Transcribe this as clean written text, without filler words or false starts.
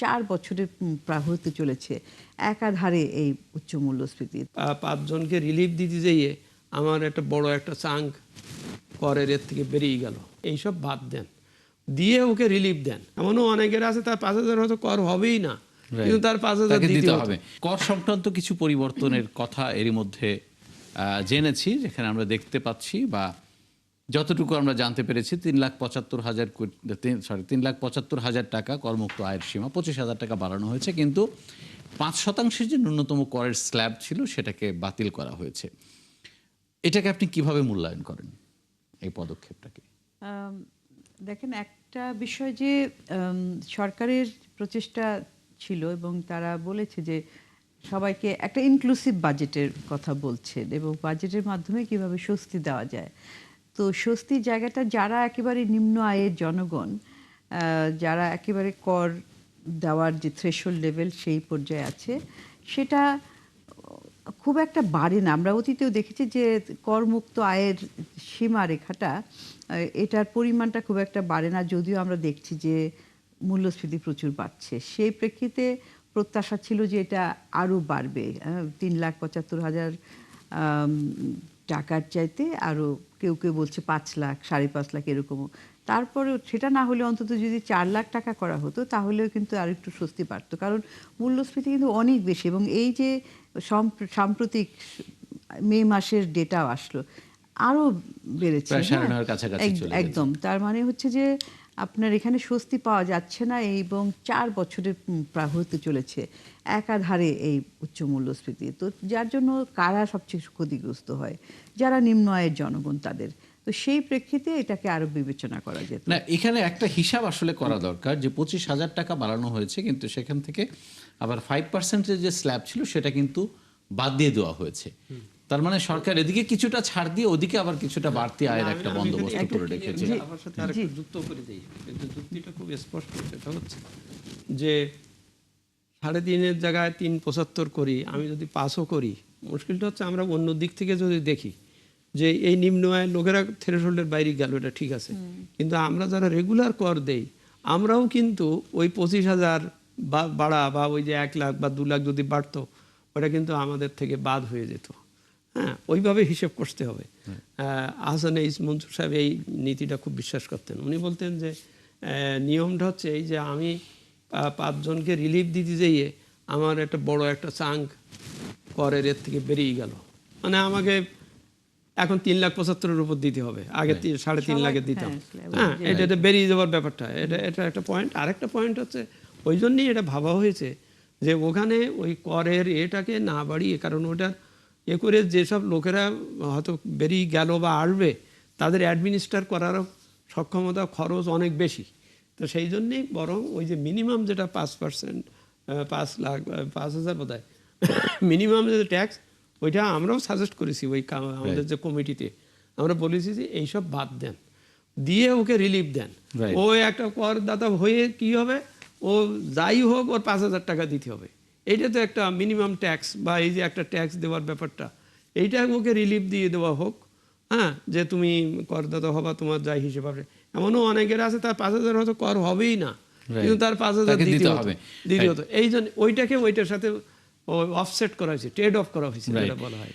4 বছরের প্রায় হতে চলেছে একাধারে এই উচ্চ মূল্যস্ফীতি। 5 জনকে রিলিফ দিতে যেয়ে আমার একটা বড় একটা চাঙ্ক করের এর থেকে বেরিয়ে গেল। এইসব বাদ দেন, দিয়ে ওকে রিলিফ দেন। এমনও অনেকের আছে তার 5,000 হয়তো কর হবেই না, কিন্তু তার 5,000 দিতে হবে। কর সংক্রান্ত কিছু পরিবর্তনের কথা এরই মধ্যে জেনেছি, যেখানে আমরা দেখতে পাচ্ছি বা যতটুকু আমরা জানতে পেরেছি 3,75,000 টাকা করমুক্ত আয়ের সীমা 25,000 টাকা বাড়ানো হয়েছে, কিন্তু 5% যে ন্যূনতম করের স্ল্যাব ছিল সেটাকে বাতিল করা হয়েছে। এটাকে আপনি কিভাবে মূল্যায়ন করেন, এই পদক্ষেপটাকে? দেখেন, একটা বিষয় যে সরকারের প্রচেষ্টা ছিল এবং তারা বলেছে যে সবাইকে একটা ইনক্লুসিভ বাজেটের কথা বলছেন এবং বাজেটের মাধ্যমে কিভাবে স্বস্তি দেওয়া যায়। তো স্বস্তির জায়গাটা যারা একেবারে নিম্ন আয়ের জনগণ, যারা একেবারে কর দেওয়ার যে থ্রেশহোল্ড লেভেল সেই পর্যায়ে আছে, সেটা খুব একটা বাড়ে না। আমরা অতীতেও দেখেছি যে করমুক্ত আয়ের সীমারেখাটা, এটার পরিমাণটা খুব একটা বাড়ে না, যদিও আমরা দেখছি যে মূল্যস্ফীতি প্রচুর বাড়ছে। সেই প্রেক্ষিতে প্রত্যাশা ছিল যে এটা আরও বাড়বে, 3,75,000 টাকার চাইতে আরও কেউ কেউ বলছে 5 লাখ, 5.5 লাখ এরকমও। তারপরেও সেটা না হলে অন্তত যদি 4 লাখ টাকা করা হতো তাহলেও কিন্তু আর একটু স্বস্তি পারত, কারণ মূল্যস্ফীতি কিন্তু অনেক বেশি। এবং এই যে সাম্প্রতিক মে মাসের ডেটাও আসলো, আরও বেড়েছে, একদম। তার মানে হচ্ছে যে আপনার এখানে স্বস্তি পাওয়া যাচ্ছে না, এবং 4 বছরের প্রায় হতে চলেছে একাধারে এই উচ্চ মূল্যস্ফীতি। তো যার জন্য কারা সবচেয়ে ক্ষতিগ্রস্ত হয়? যারা নিম্ন আয়ের জনগণ, তাদের। তো সেই প্রেক্ষিতে এটাকে আরো বিবেচনা করা যেত। না, এখানে একটা হিসাব আসলে করা দরকার যে 25,000 টাকা বাড়ানো হয়েছে, কিন্তু সেখান থেকে আবার 5% যে স্ল্যাব ছিল সেটা কিন্তু বাদ দিয়ে দেওয়া হয়েছে। তার মানে সরকার এদিকে কিছুটা ছাড় দিয়ে ওদিকে আবার কিছুটা বাড়তি আয়ের একটা বন্দোবস্ত করে রেখেছে। আমার সাথে আরেকটু যুক্ত করে দেই, কিন্তু যুক্তিটা খুব স্পষ্ট। সেটা হচ্ছে যে 3.5-এর জায়গায় 3.75 করি, আমি যদি 5ও করি, মুশকিলটা হচ্ছে আমরা অন্য দিক থেকে যদি দেখি যে এই নিম্ন আয়ের লোকেরা থ্রেশহোল্ডের বাইরে গেল, এটা ঠিক আছে, কিন্তু আমরা যারা রেগুলার কর দেই আমরাও কিন্তু ওই 25,000 বাড়া বা ওই যে 1 লাখ বা 2 লাখ যদি বাড়তো, ওটা কিন্তু আমাদের থেকে বাদ হয়ে যেত। হ্যাঁ, ওইভাবে হিসেব করতে হবে। আহসান মনসুর সাহেব এই নীতিটা খুব বিশ্বাস করতেন। উনি বলতেন যে নিয়মটা হচ্ছে এই যে আমি 5 জনকে রিলিফ দিতে যেয়ে আমার একটা বড় একটা চাঙ্ক করের এর থেকে বেরিয়ে গেল। মানে আমাকে এখন 3,75,000-এর উপর দিতে হবে, আগে 3.5 লাখে দিতাম। হ্যাঁ, এটা বেরিয়ে যাওয়ার ব্যাপারটা, এটা একটা পয়েন্ট। আরেকটা পয়েন্ট হচ্ছে ওই জন্যই এটা ভাবা হয়েছে যে ওখানে ওই করের এটাকে না বাড়িয়ে, কারণ ওটার করে যেসব লোকেরা হয়তো বেরিয়ে গেল বা আসবে তাদের অ্যাডমিনিস্ট্রেট করারও সক্ষমতা, খরচ অনেক বেশি। তো সেই জন্যেই বরং ওই যে মিনিমাম যেটা 5%, 5 লাখ 5,000 বোধ হয় মিনিমাম যে ট্যাক্স, ওইটা আমরাও সাজেস্ট করেছি ওই আমাদের যে কমিটিতে। আমরা বলেছি যে এইসব বাদ দেন, দিয়ে ওকে রিলিফ দেন। ও একটা করদাতা হয়ে কি হবে, ও যাই হোক ওর 5,000 টাকা দিতে হবে। এইটা তো একটা মিনিমাম ট্যাক্স, বা এই যে একটা ট্যাক্স দেওয়ার ব্যাপারটা, এইটা ওকে রিলিফ দিয়ে দেওয়া হোক। হ্যাঁ, যে তুমি করদাতা হবা, তোমার যাই হিসেবে হবে। এমনও অনেকের আছে তার 5,000 হয়তো কর হবেই না, কিন্তু তার 5,000 দিতে হতো। এই জন্য ওইটাকে ওইটার সাথে অফসেট করা হয়েছে, ট্রেড অফ করা হয়েছে, যেটা বলা হয়।